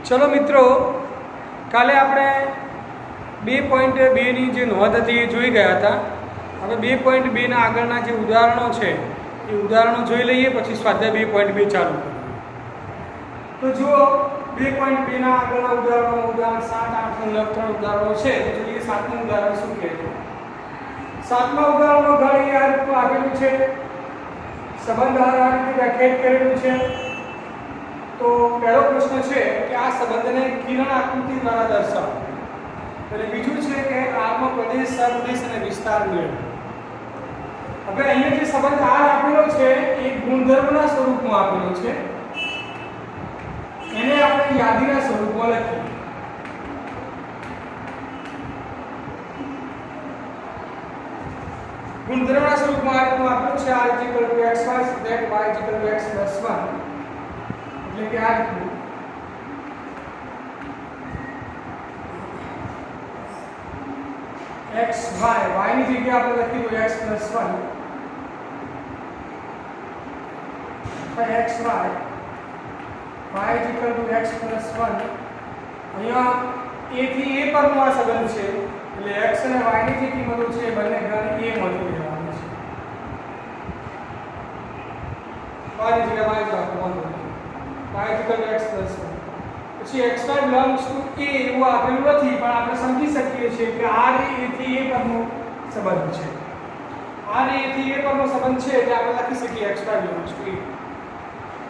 चलो मित्रों, काले આપણે 2.2 ની જે નોંધ હતી એ જોઈ ગયા હતા। હવે 2.2 ના આગળના જે ઉદાહરણો છે એ ઉદાહરણો જોઈ લઈએ, પછી સ્વાધ્યાય 2.2 ચાલુ કરીએ। તો જુઓ 2.2 ના આગળના ઉદાહરણો ઉદાહરણ 7, 8 અને 9 ત્રણ ઉદાહરણો છે। તો જોઈએ સાતમું ઉદાહરણ શું કહે છે। સાતમા ઉદાહરણમાં ઘણી આ રીતનું આપેલું છે, સંબંધ આ રીતે વ્યાખ્યાયિત કરેલું છે। तो पहलो प्रश्न है कि आ संबंध ने किरण आकृति द्वारा दर्शाओ। એટલે બીજું છે કે આમાં પ્રદેશ સપ્રદેશ અને વિસ્તાર મેળવો। હવે અહીંયા જે સંબંધ આ આપેલો છે એ ગુણધર્મના સ્વરૂપમાં આપેલો છે, એને આપણે યાદીના સ્વરૂપમાં લખીએ। ગુણધર્મના સ્વરૂપમાં આ રીતનું આપેલું છે, r = x y z y = x + 1। એટલે કે આ રીતનું x y ની જગ્યાએ આપણે લખી દો x + 1 x y x + 1। અહીંયા a થી a પરનો આ સંબંધ છે, એટલે x અને y ની જે કિંમતો છે બંને ઘન a માંથી લેવાની છે। y ની જગ્યાએ y રાખવાનું, y = x + 1। પછી xy belongs to a એવું આપેલું નથી, પણ આપણે સમજી શકીએ છીએ કે r એ થી a પરનો સંબંધ છે। r એ થી a પરનો સંબંધ છે એટલે આપણે લખી શકીએ xy belongs to a।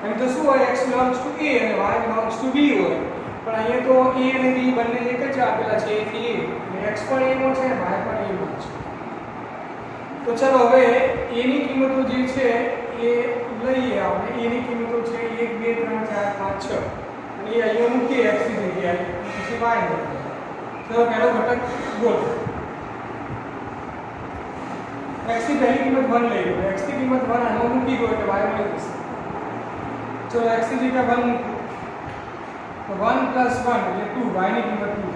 અહીં તો શું હોય, x belongs to a અને y belongs to b હોય, પણ અહીંયા તો a અને b બંને એક જ આપેલા છે, a થી a એટલે x પણ a નો છે અને y પણ a નો છે। તો ચલો હવે a ની કિંમતો જે છે એ લઈએ આપણે। a ની કિંમતો છે 1 2 3 4 5 6 અને એ અહીંયા મૂકીએ x ની જગ્યાએ, પછી y ની જગ્યાએ। તો પહેલો ઘટક ગોઠવો। x ની પહેલી કિંમત 1 લઈ લો, x ની કિંમત 1 આમાં મૂકી દો એટલે y મળી જશે। ચલો x ની જગ્યાએ 1 મૂકો તો 1 + 1 એટલે 2, y ની કિંમત 2 થશે।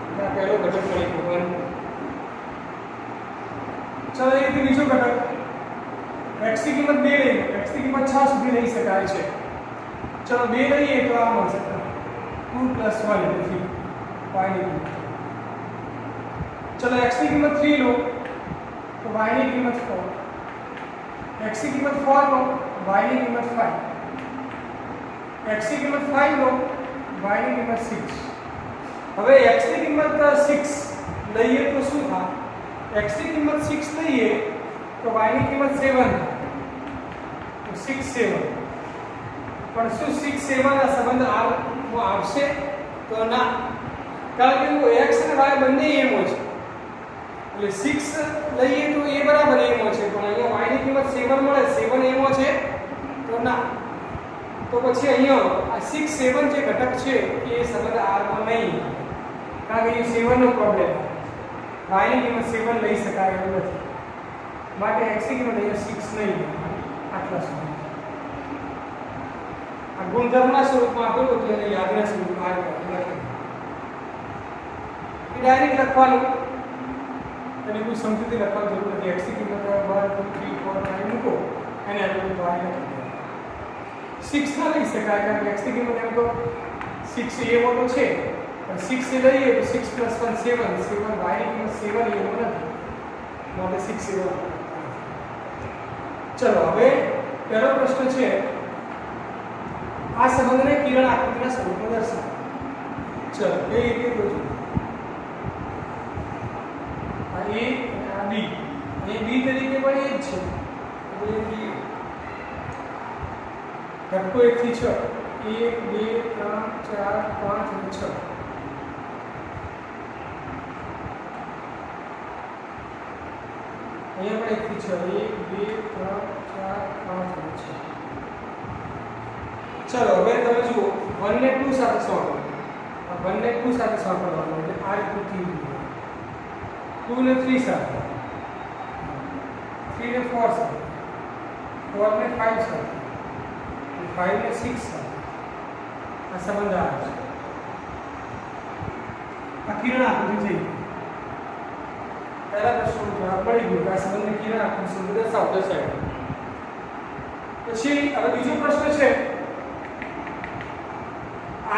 એટલે આ પહેલો ઘટક મળી ગયો 1। ચલો અહીંથી બીજો ઘટક x ની કિંમત 2 લઈએ, x ની કિંમત 6 સુધી લઈ શકાય છે। ચલો 2 લઈએ તો આ મળશે 2 + 1 એટલે 3, y ની કિંમત। ચલો x ની કિંમત 3 લો તો y ની કિંમત 4, x ની કિંમત 4 લો y ની કિંમત 5, x ની કિંમત 5 લો y ની કિંમત 6। હવે x ની કિંમત 6 લઈએ તો શું થાય, x ની કિંમત 6 લઈએ તો y ની કિંમત 7 થાય, તો 6 7। પણ શું 6 7 આ સંબંધ r માં આવશે તો ના, કારણ કે x અને y બંને એમો છે, એટલે 6 લઈએ તો a બરાબર એમો છે, પણ અહીંયા y ની કિંમત 7 મળે, 7 એમો છે તો ના। તો પછી અહીંયા આ 6 7 જે ઘટક છે એ સંબંધ r માં નહીં, કારણ કે એ 7 નો પ્રોબ્લેમ, y ની કિંમત 7 લઈ શકાય એવું નથી, માટે x ની કિંમત અહીંયા 6 નહીં, આટલા સુધી। આ ગુણધર્મના સ્વરૂપમાં આપેલું હતું અને યાદના સ્વરૂપમાં લખેલું, એ ડાયરેક્ટ લખવાનું, અને કોઈ સમજૂતી લખવાની જરૂર નથી। x ની કિંમત 1 2 3 4 5 મૂકો અને આગળ y લખી દો। 6 ના લઈ શકાય, કારણ કે x ની કિંમત એમ તો 6 એ મોટો છે, પણ 6 એ લઈએ તો 6 + 1 7, 7 y ની કિંમત 7 એ મોટો નથી, માટે 6 7। ચલો હવે પહેલો પ્રશ્ન છે, આ સંબંધને કિરણ આકૃતિના સ્વરૂપમાં દર્શાવો। ચલો એ રીતે જોજો, આ a આ b, એ b તરીકે પણ એ જ છે, એટલે ઘટકો 1 થી 6 1 2 3 4 5 અને 6। અહીંયા પણ 1 થી 6 1 2 3 4 5 અને 6। ચલો હવે તમે જુઓ 1 ને 2 સાથે સોંપો, આ 1 ને 2 સાથે સોંપવાનું એટલે આ રીતનું થઈ ગયું। 2 ને 3 સાથે, 3 ને 4 સાથે, 4 ને 5 સાથે, 5 ને 6 સાથે, આ સંબંધ આવે છે। આ કિરણ આકૃતિ થઈ ગઈ। પહેલા પ્રશ્નનો જવાબ મળી ગયો કે આ સંબંધને કિરણ આકૃતિ સ્વરૂપે દર્શાવો। પછી હવે બીજો પ્રશ્ન છે,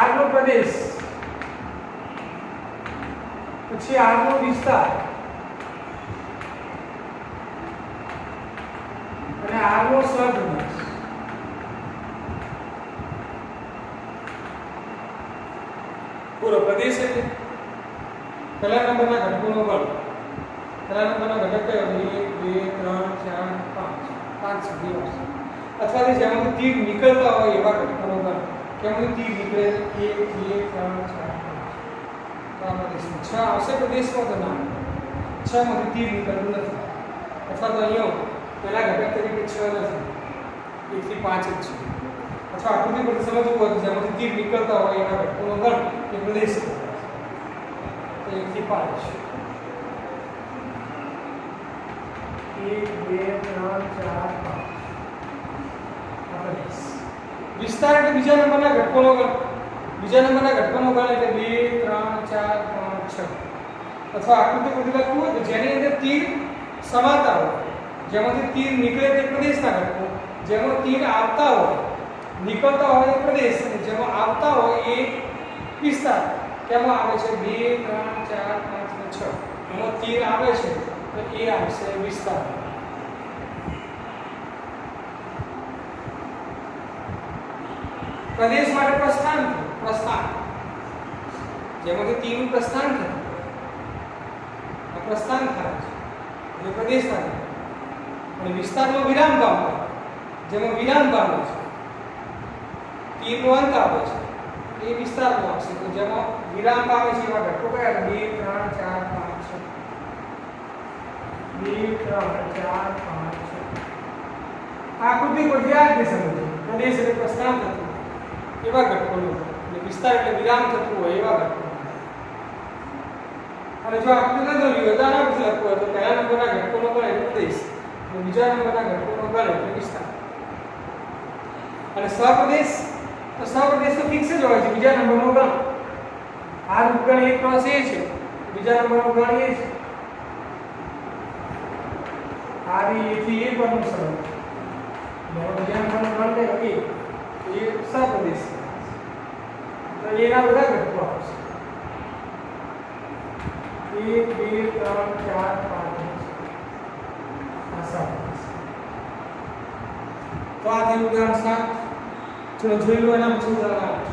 R નો પ્રદેશ પછી R નો વિસ્તાર અને R નો સહપ્રદેશ. પૂરો પ્રદેશ એટલે પહેલા નંબરના ઘટકોનો ગણ. પહેલા નંબરનો ઘટક કયો? 1 2 3 4 5 સુધી આવશે. અથવા તો જેમાંથી તીર નીકળતા હોય એવા ઘટકોનો ગણ. કેમાંથી તીર નીકળે? 1 2 3 4 5. તો આ પ્રદેશમાં 6 આવશે પ્રદેશમાં તો ના. 6 માંથી તીર નીકળતું નથી. અથવા તો અહીંયા પહેલા ઘટક તરીકે 6 નથી. 1 થી 5 જ છે. અથવા આકૃતિ પરથી સમજવું હોય તો જેમાંથી તીર નીકળતા હોય એવા ઘટકોનો ગણ એ પ્રદેશ છે. 1 થી 5. 1 2 3 4 5. વિસ્તાર એટલે બીજા નંબરના ઘટકોનો ગણ. બીજા નંબરના ઘટકોનો ગણ એટલે 2 3 4 5 6. અથવા આકૃતિ પરથી લખવું હોય તો જેની અંદર તીર સમાતા હોય, જેમાંથી તીર નીકળે તે પ્રદેશના ઘટકો, જેમાં તીર આવતા હોય નીકળતા હોય એ પ્રદેશ, અને જેમાં આવતા હોય એ વિસ્તાર. કેમાં આવે છે? 2 3 4 5 અને 6. એમાં તીર આવે છે તો એ આવશે વિસ્તાર. પ્રદેશ માટે પ્રસ્થાન થયું. પ્રસ્થાન જેમાંથી તીરનું પ્રસ્થાન થયું, આ પ્રસ્થાન થાય છે એટલે પ્રદેશ થાય. અને વિસ્તારમાં વિરામ પામતો, જેમાં વિરામ પામે છે, તીરનો અંત આવે છે એ વિસ્તારમાં આવશે. તો જેમાં વિરામ પામે છે એવા ઘટકો કયા? 2 3 4 5 6. 2 3 4 5 6. આકૃતિ પરથી આ રીતે સમજો. પ્રદેશ એટલે પ્રસ્થાન થતું એવા ઘટકોનો, અને વિસ્તાર એટલે વિરામ થતું હોય એવા ઘટકો. અને જો આકૃતિ ન દોરી હોય તો આના પરથી લખવું હોય તો પહેલા નંબરના ઘટકોનો ગણ એટલે પ્રદેશ, અને બીજા નંબરના ઘટકોનો ગણ એટલે વિસ્તાર. અને સહપ્રદેશ તો સહપ્રદેશ તો ફિક્સ જ હોય છે. બીજા નંબરનો ગણ આ રૂપગણ 1 + a છે, બીજા નંબરનો ગણ a છે. આ બી a થી a પરનો સંબંધ. બીજા નંબરનો ગણ લે a એ સહપ્રદેશ. તો એના બધા ઘટકો આવશે. 1 2 3 4 5 આ સહપ્રદેશ. તો આ થયું ઉદાહરણ 7. ચલો જોઈ લો એના પછી ઉદાહરણ 8.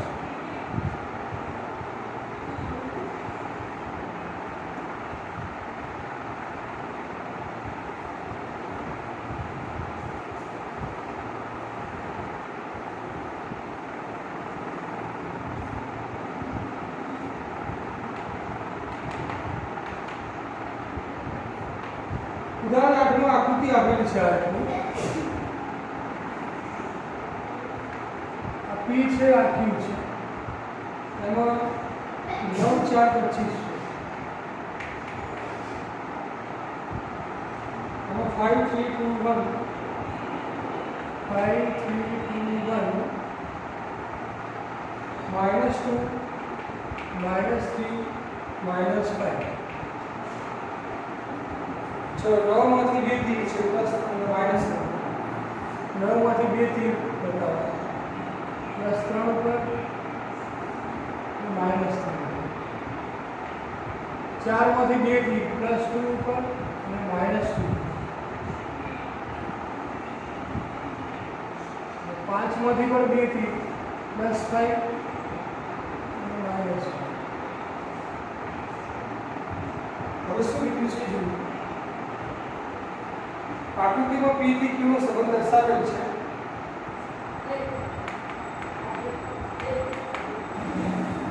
ઉદાહરણ 8 માં આકૃતિ આપેલી છે. આ P છે, આ Q છે. એમાં 9 4 25 એમાં 5 3 2 1 5 3 2 1 -2 -3 -5. चलो 9 માંથી 2 તીર છે પ્લસ અને માઈનસ 9 માંથી 2 તીર બતાવો +3 ઉપર -3 4 માંથી 2 તીર +2 ઉપર અને -2 5 માંથી પણ 2 તીર +5 અને -5. હવે શું લીધું છે જોયું. આકૃતિમાં P થી Q નો સંબંધ દર્શાવેલ છે.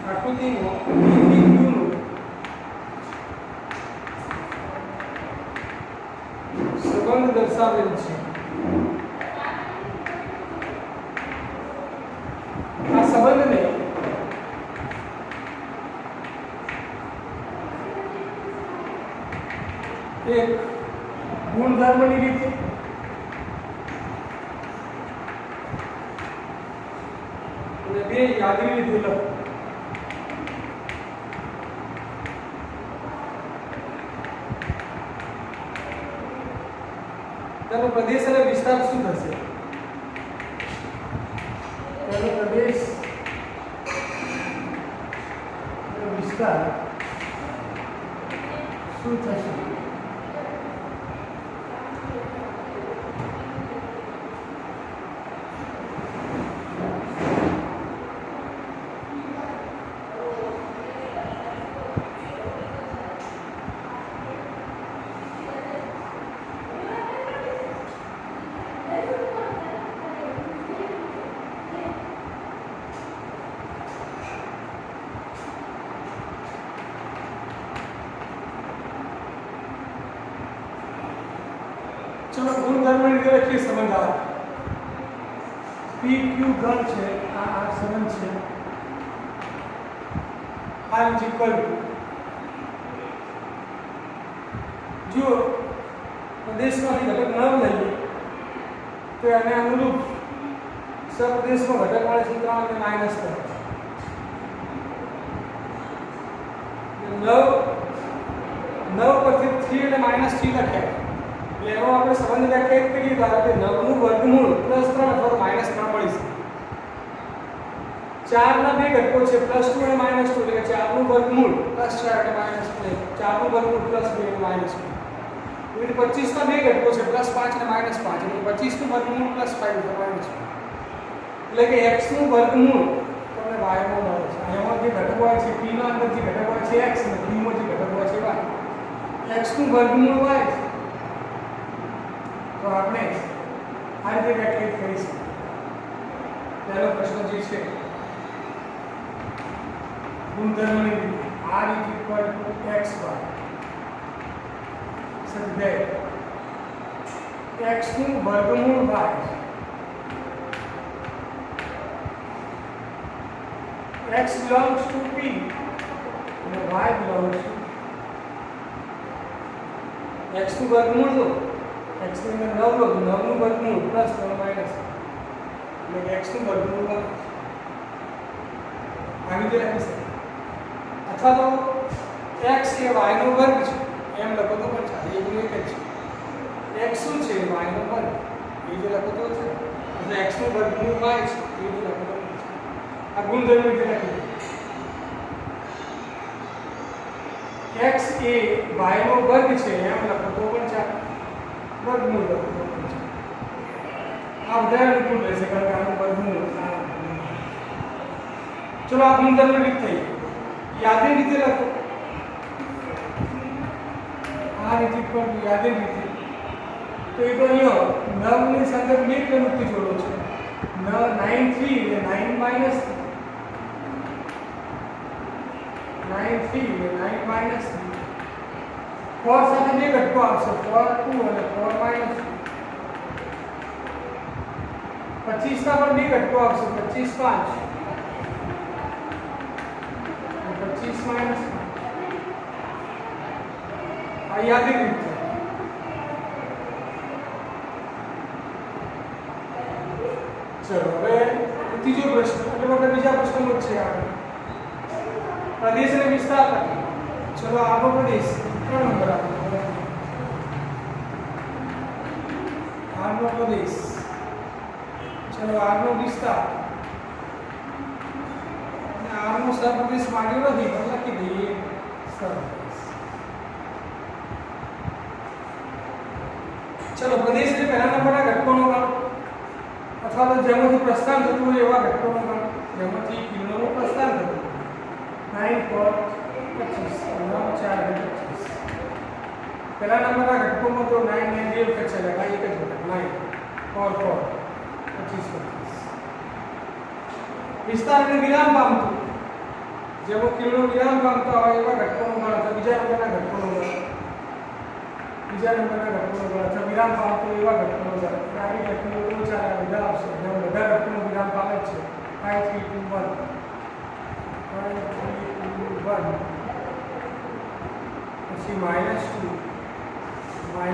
આકૃતિમાં P થી Q નો સંબંધ દર્શાવેલ છે. આ સંબંધને એક ગુણધર્મની રીતે અને બે યાદની રીતે લખો. તેનો પ્રદેશ અને વિસ્તાર શું થશે? તેનો પ્રદેશ વિસ્તાર શું થશે? चलो गुणधर्म રીતે લખીએ સંબંધ આ PQ ગણ છે આ સંબંધ છે R ઇઝ ઇક્વલ ટુ જો પ્રદેશમાંથી ઘટક ન લઈએ તો એને અનુરૂપ સપ્રદેશમાં ઘટક મળે છે 3 અને -3 9 પરથી 3 અને -3 લખ્યા એટલે એનો આપણે સંબંધ વ્યાખ્યાયિત કરીએ તો આપણે 9 નું વર્ગમૂળ +3 અથવા -3 મળી શકે 4 ના બે ઘટકો છે +2 અને -2 એટલે કે 4 નું વર્ગમૂળ +4 અને -2 4 નું વર્ગમૂળ +2 અને -2 એટલે 25 ના બે ઘટકો છે +5 અને -5 એટલે 25 નું વર્ગમૂળ +5 એટલે -5 એટલે કે x નું વર્ગમૂળ તમને y માં મળે છે એમાં જે ઘટક હોય છે p ના અંદર જે ઘટક હોય છે x અને q માં જે ઘટક હોય છે y x નું વર્ગમૂળ y તો આપણે આ રીતે વ્યાખ્યાયિત કરી શકીએ પહેલો પ્રશ્ન જે છે ગુણધર્મની રીતે r = xy such that x નું વર્ગમૂળ y x belongs to p and y belongs to x નું વર્ગમૂળ લો x ની અંદર 9 લો 9 નું વર્ગમૂળ +3 એટલે x નું વર્ગમૂળ આવી રીતે લખી શકાય અથવા તો x એ y નો વર્ગ છે એમ લખો તો પણ ચાલે એ એક જ છે x શું છે y નો વર્ગ એ જે લખો તો છે એટલે x નું વર્ગમૂળ y છે એ જે લખો તો આ ગુણધર્મ રીતે લખી x એ y નો વર્ગ છે એમ લખો તો પણ ચાલે વર્ગમૂળ લખો તો પણ ચાલે આ બધા અનુકૂળ રહેશે કારણ કે આનું વર્ગમૂળ ચલો આ ગુણધર્મ રીત થઈ યાદી રીતે લખો આ રીતે પણ યાદી રીતે તો એ તો અહીંયા 9 ની સાથે બે પ્રવૃત્તિ જોડો છે 9 3 એટલે 9 -3 4 સાથે બે ઘટકો આવશે 4 2 અને 4 -2 25 ના પણ બે ઘટકો આવશે 25 5 અને 25 -5 આ યાદી રીત છે ચલો હવે ત્રીજો પ્રશ્ન એટલે આપણે બીજા પ્રશ્નમાં જ છે આગળ પ્રદેશ અને વિસ્તાર લખીએ ચલો આપણો પ્રદેશ 3 નંબર આપણો પ્રદેશ ચલો આરનો વિસ્તાર અને આરનો સહપ્રદેશ માંગ્યો નથી તો લખી દઈએ સહપ્રદેશ ચલો પ્રદેશ એટલે પહેલા નંબરના ઘટકોનો ગણ અથવા તો જેમાંથી પ્રસ્થાન થતું હોય એવા ઘટકોનો ગણ જેમાંથી કિરણોનું પ્રસ્થાન થતું 9 4 25 9 4 25 પહેલા નંબરના ઘટકોમાં તો 9 9 બે વખત છે એટલે એક જ ઘટક 9 4 4 25 વિસ્તાર અને વિરામ પામતું જેમાં કિરણો વિરામ પામતા હોય એવા ઘટકોનો ગણ અથવા બીજા નંબરના ઘટકોનો ગણ અથવા વિરામ પામતો એવા ઘટકોનો ગણ આવી ઘટકો તો ચાલે બધા આવશે જેમાં બધા ઘટકોનો વિરામ પામે છે 5 3 2 1 5 3 2 1 પછી -2 -3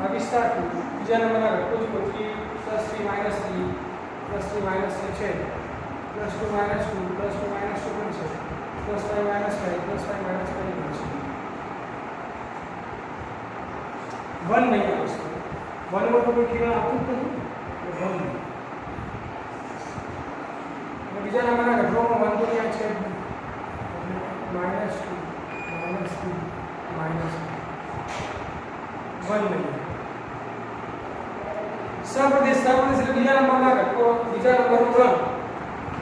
આ વિસ્તાર બીજા નંબરના ઘટકો જ પછી +3 -3 +3 -3 છે +2 -2 +2 -2 પણ છે +5 -5 +5 -5 પણ છે 1 નહીં આવશે 1 માં તો કોઈ કિરણ આવતું જ નથી 1 બીજા નંબરના ઘટકોમાં 1 તો ત્યાં છે -2 -2 -1 લઈએ સપ્રદેશ એટલે બીજા નંબરના ઘટકો બીજા નંબરનો ક્રમ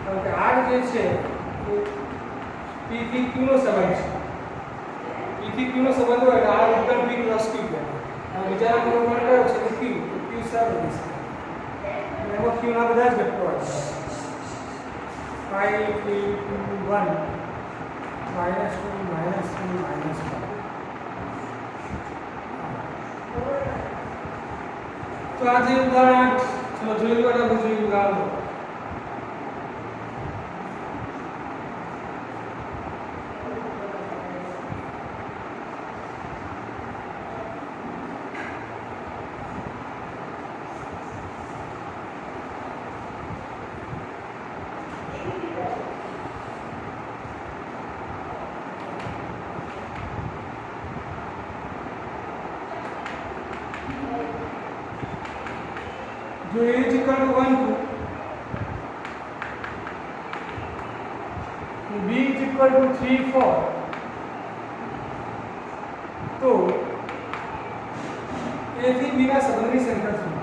કારણ કે r જે છે એ p થી q નો સંબંધ છે p થી q નો સંબંધ હોય એટલે r ઉપર p ક્રોસ q કહેવાય અને બીજા નંબરનો ક્રમ કયો છે q સપ્રદેશ એમાં q ના બધા જ ઘટકો હોય 5 3 2 1 -2 -3 -1 तो आज ये उदाहरण चलो જોઈ લો એટલે જોઈ લો ગાળો जो a is equal to 1 to b is equal to 3 4 तो a થી b ના સંબંધની સંખ્યા શું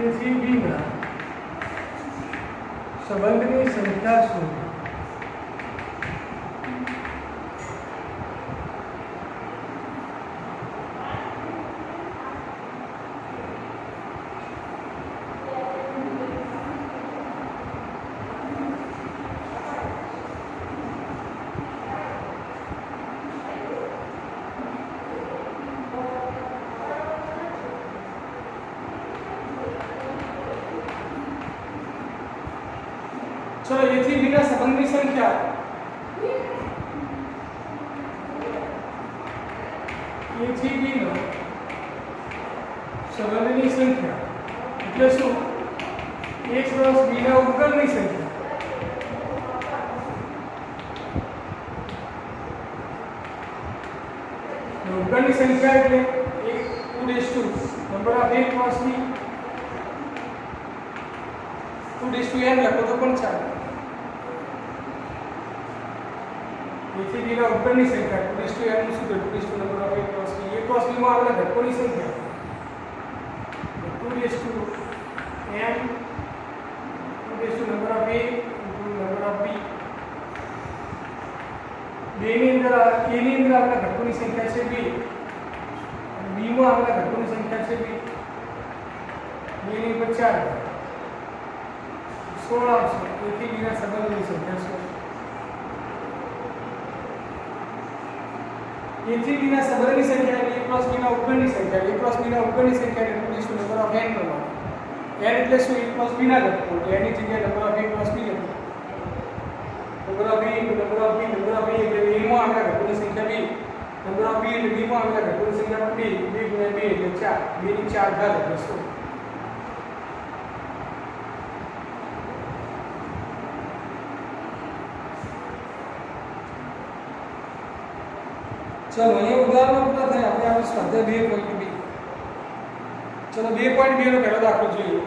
a થી b ના સંબંધની સંખ્યા શું चलो a થી b ના સંબંધની સંખ્યા a થી b નો સંબંધની સંખ્યા એટલે શું a ક્રોસ b ના ઉપગણની સંખ્યા ઉપગણની સંખ્યા એટલે 2 number of a cross b 2 n લખો તો પણ ચાલે તેથી બીના ઉપરની સંખ્યા 2 n નું શું 2 number of a cross b માં આવેલા ઘટકોની સંખ્યા 2 n 2 number of a number of b બે ની અંદર a ની અંદર આવેલા ઘટકોની સંખ્યા છે 2 અને b માં આવેલા ઘટકોની સંખ્યા છે 2 2 ની ઉપર 4 16 આવશે તેથી બીના સંબંધની સંખ્યા 16 a થી b ના સંબંધની સંખ્યા એટલે a પ્લસ b ના ઉપગણની સંખ્યા a પ્લસ b ના ઉપગણની સંખ્યા એટલે નંબર ઓફ n કરવાનો n એટલે શું a પ્લસ b ના ઘટકો એટલે n ની જગ્યાએ number of a plus b લખો number of a number of b number of a એટલે a માં આવેલા ઘટકોની સંખ્યા 2 નંબર ઓફ b એટલે b માં આવેલા ઘટકોની સંખ્યા 2 2 ગુણ્યા 2 એટલે 4 2 ની 4 ઘાત એટલે 16 चलो ये उदाहरण पूरा થાય આપણે આ સ્વાધ્યાય 2.2 ચલો 2.2 નો પહેલો દાખલો જોઈએ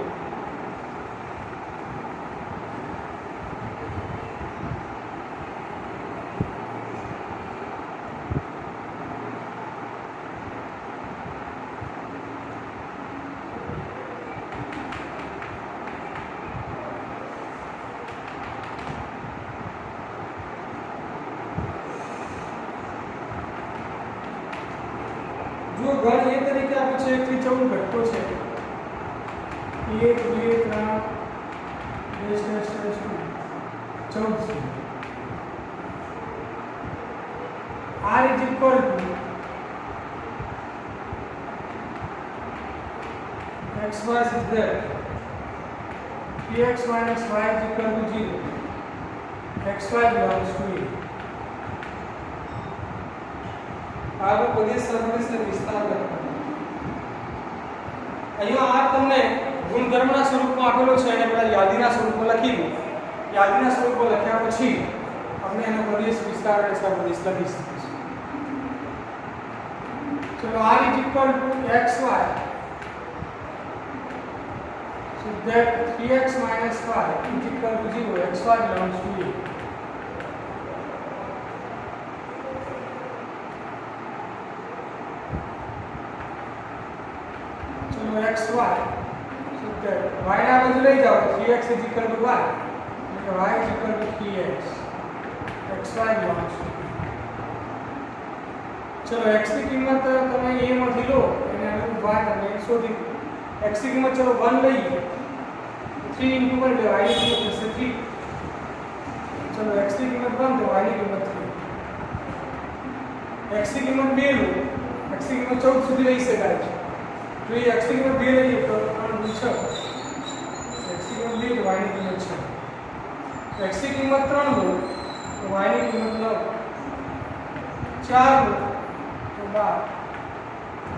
जो गण ए तरीके आपे છે 1 થી 14 ઘટકો છે 1 2 3 14 r is equal to x y z px minus y is equal to 0 xy belongs to a આગળ પ્રદેશ સર્વદેશનો વિસ્તાર લખો અહીંયા આ તમને ગુણધર્મના સ્વરૂપમાં આપેલો છે અને પેલા યાદીના સ્વરૂપમાં લખી દો યાદીના સ્વરૂપમાં લખ્યા પછી આપણે એનો પ્રદેશ વિસ્તાર અને સર્વદેશ લખી શકીશું ચલો r is equal to xy So that 3x minus 5 is equal to 0. xy belongs to A. चलो xy, so that y ना बाजू ले जाओ 3x is equal to y, y is equal to 3x. xy belongs to A. चलो x की कीमत તમે a માંથી લો અને અનુરૂપ y તમે શોધી x की कीमत चलो 1 લઈએ 3 into 1 એટલે y ની કિંમત થશે 3. चलो x की कीमत 1 तो y ની કિંમત 3. x की कीमत 2 लो, x की कीमत 14 સુધી લઈ શકાય છે. तो ये x की कीमत 2 લઈએ તો 3 6. x की कीमत 2 तो y ની કિંમત 6. x की कीमत 3 लो तो y ની કિંમત 9. 4 लो तो 12.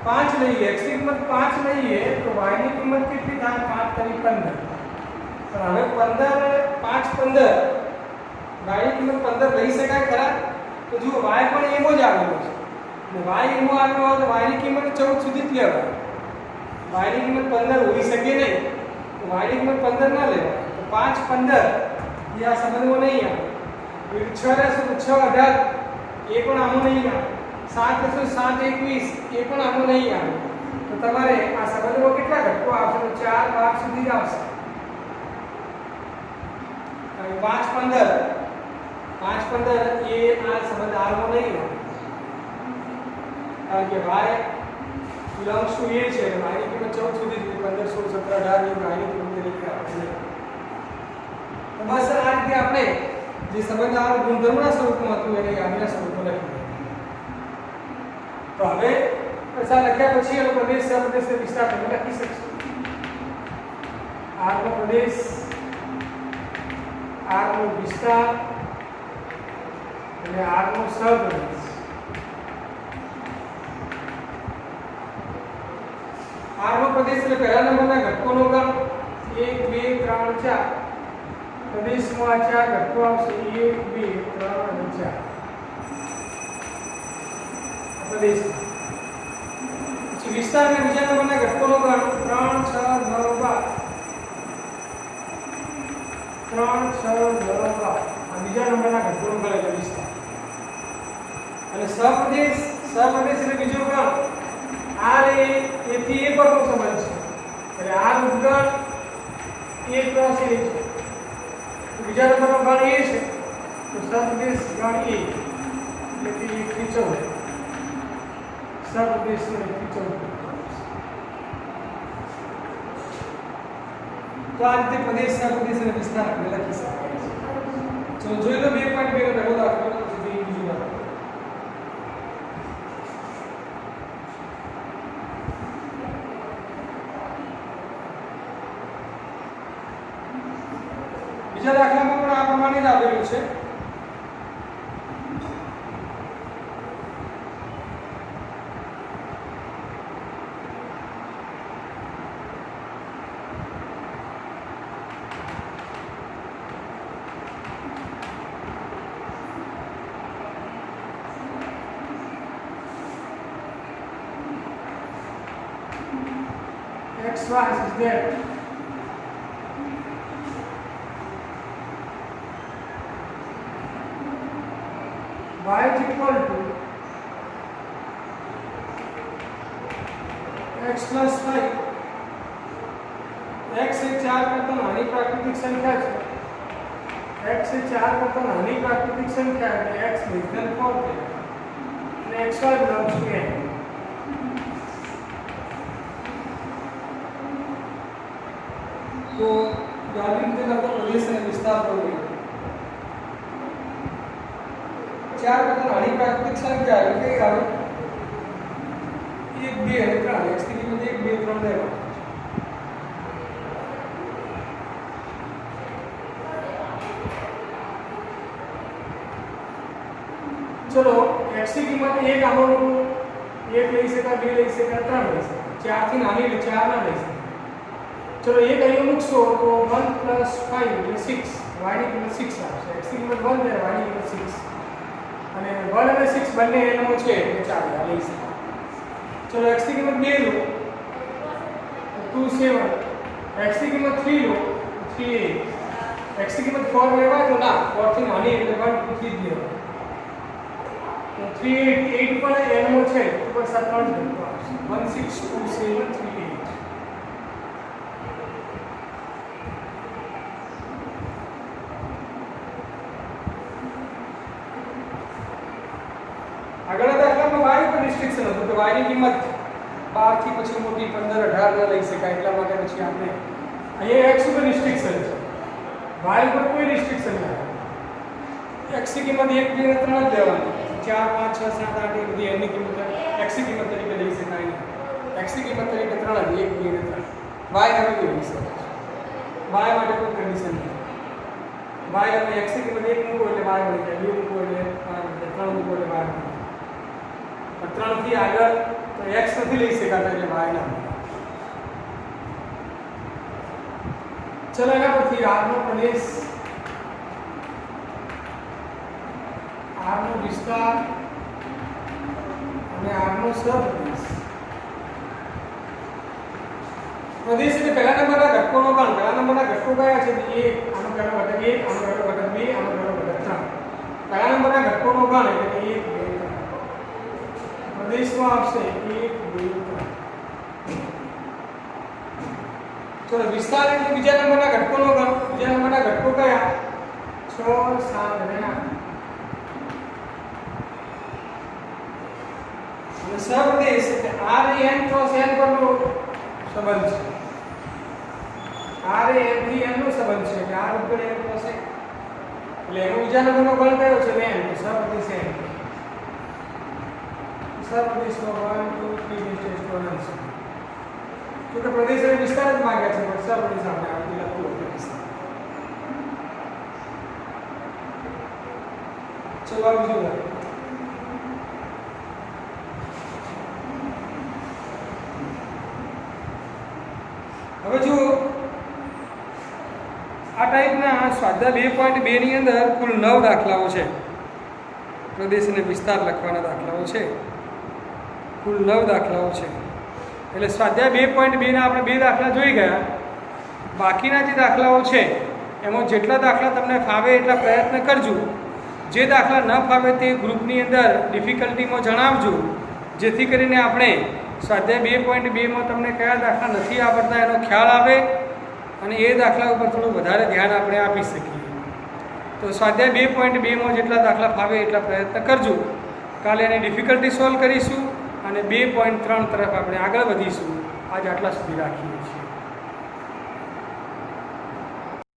5 લઈએ, x की कीमत 5 લઈએ તો y ની કિંમત કેટલી થાય? 5 તરી 15. પણ હવે 15 5 15 y ની કિંમત 15 લઈ શકાય ખરા? તો જુઓ y પણ એમો જ આવેલો છે અને y એમો આવેલો હોય તો y ની કિંમત 14 સુધી જ લેવાય. y ની કિંમત 15 હોઈ શકે નહીં તો y ની કિંમત 15 ના લેવાય. તો 5 15 એ આ સંબંધમાં નહીં આવે. 6 રહેશે તો 6 18 એ પણ આમાં નહીં આવે. 7 રહેશે 7 21 એ પણ આમાં નહીં આવે. તો તમારે આ સંબંધમાં કેટલા ઘટકો આવશે? તો 4 12 સુધી જ આવશે. 5 15 એ આ સંબંધ આરમાં નહીં આવે કારણ કે y belongs to a છે અને y ની કિંમત 14 સુધી જ 15 16 17 18 એ y ની કિંમત તરીકે આવશે. તો બસ આ રીતે આપણે જે સંબંધ આ ગુણધર્મના સ્વરૂપમાં હતું એને યાદના સ્વરૂપમાં લખી દીધું. તો હવે પૈસા લખ્યા પછી એનો પ્રદેશ સપ્રદેશ વિસ્તાર તમે લખી શકશો. r નો પ્રદેશ, r નો વિસ્તાર અને r નો સપ્રદેશ. r નો પ્રદેશ એટલે પહેલા નંબરના ઘટકોનો ગણ 1 2 3 4. પ્રદેશમાં આ 4 ઘટકો આવશે 1 2 3 અને 4. પ્રદેશ પછી વિસ્તારના બીજા નંબરના ઘટકોનો ગણ 3 6 9 12. 3 6 9 12 આ બીજા નંબરના ઘટકોનો ગણ એટલે વિસ્તાર. અને સપ્રદેશ એટલે બીજો ગણ r એ થી a પરનો સંબંધ છે એટલે r ઉદ્ગણ a ક્રોસ a છે. બીજા નંબરનો ગણ a છે તો સપ્રદેશ ગણ a એટલે કે 1 થી 14. સપ્રદેશ ને 1 થી 14. તો આ રીતે પ્રદેશ સપ્રદેશ અને વિસ્તાર આપણે લખી શકાય છે. ચલો જોઈ લો 2.2 નો પહેલો દાખલો પછી બીજો દાખલો. બીજા દાખલામાં પણ આ પ્રમાણે જ આપેલું છે. x y is there. y is equal to x plus 5. x એ 4 કરતા નાની પ્રાકૃતિક સંખ્યા છે. x એ 4 કરતા નાની પ્રાકૃતિક સંખ્યા એટલે x less than 4 છે અને xy belongs to n. तो याद रखते हैं तो प्रदेश અને વિસ્તાર પર હોય 4 કરતા નાની પ્રાકૃતિક સંખ્યા એટલે કે આવે 1 2 અને 3. x ની કિંમત 1 2 3 લેવા. चलो x की कीमत 1 આમાંનું 1 લઈ શકાય 2 લઈ શકાય 3 લઈ શકાય. 4 થી નાની એટલે 4 ના લઈ શકાય. चलो एक અહીં મૂકશો તો 1 + 5 એટલે 6. y ની કિંમત 6 આવશે. x ની કિંમત 1 છે, y ની કિંમત 6 અને 1 અને 6 બંને એનો છે એટલે ચાલો લઈ શકાય. ચલો x ની કિંમત 2 લો તો 2 7 x ની કિંમત 3 લો 3 x ની કિંમત 4 લેવાય તો ના 4 થી નાની એટલે 1 2 3 જ લેવાય તો 3 8 પણ n મો છે તો 7 3 162738 આગળના દાખલામાં y પર રિસ્ટ્રિક્શન હતું કે y ની કિંમત 12 થી પછી મોટી 15 18 ન લઈ શકાય એટલા માટે પછી આપણે અહીંયા x ઉપર રિસ્ટ્રિક્શન છે y પર કોઈ રિસ્ટ્રિક્શન નથી x ની કિંમત 1 2 3 જ લેવાની 4 5 6 7 8 એ બધી n ની કિંમત x ની કિંમત તરીકે લઈ શકાય નહીં x ની કિંમત તરીકે 3 જ 1 2 3 y હવે કેવી લઈ શકાય y માટે કોઈ કન્ડિશન નથી y અને x ની કિંમત 1 મૂકો એટલે y મળી જાય 2 મૂકો એટલે y મળી જાય 3 મૂકો એટલે y મળી જાય 3 થી આગળ તો x નથી લઈ શકાતા એટલે y ના ચલો એના પરથી r નો પ્રદેશ r નો વિસ્તાર અને r નો સહપ્રદેશ પ્રદેશ એટલે પહેલા નંબરના ઘટકોનો ગણ પહેલા નંબરના ઘટકો કયા છે 1 આનો પહેલો ઘટક 1 આનો પહેલો ઘટક 2 આનો પહેલો ઘટક 3 પહેલા નંબરના ઘટકોનો ગણ એટલે 1 2 પ્રદેશમાં આવશે 1 2 3 ચલો વિસ્તાર એટલે બીજા નંબરના ઘટકોનો ગણ બીજા નંબરના ઘટકો કયા 6 7 અને 8 અને સહપ્રદેશ એટલે r એ n ક્રોસ n પરનો સંબંધ છે r એ n થી n નો સંબંધ છે કે r ઉપર n ક્રોસ n એટલે એનો બીજા નંબરનો ગણ કયો છે n તો સહપ્રદેશ n સહપ્રદેશમાં 1 2 3 ટેસ્ટ છે તો કે પ્રદેશ અને વિસ્તાર જ માંગ્યા છે પણ સહપ્રદેશ આપણે આવતી લખવું પડશે ચલો બીજું હવે જો આ ટાઈપના સ્વાધ્યાય 2.2 ની અંદર કુલ 9 દાખલાઓ છે પ્રદેશ અને વિસ્તાર લખવાના દાખલાઓ છે કુલ 9 દાખલાઓ છે એટલે સ્વાધ્યાય 2.2 ના આપણે 2 દાખલા જોઈ ગયા બાકીના જે દાખલાઓ છે એમાં જેટલા દાખલા તમને ફાવે એટલા પ્રયત્ન કરજો જે દાખલા ન ફાવે તે ગ્રુપની અંદર ડિફિકલ્ટીમાં જણાવજો જેથી કરીને આપણે સ્વાધ્યાય 2.2 માં તમને કયા દાખલા નથી આવડતા એનો ખ્યાલ આવે અને એ દાખલા ઉપર થોડું વધારે ધ્યાન આપણે આપી શકીએ તો સ્વાધ્યાય 2.2 માં જેટલા દાખલા ફાવે એટલા પ્રયત્ન કરજો કાલે એની ડિફિકલ્ટી સોલ્વ કરીશું અને 2.3 તરફ આપણે આગળ વધીશું આજ આટલા સુધી રાખીએ છીએ.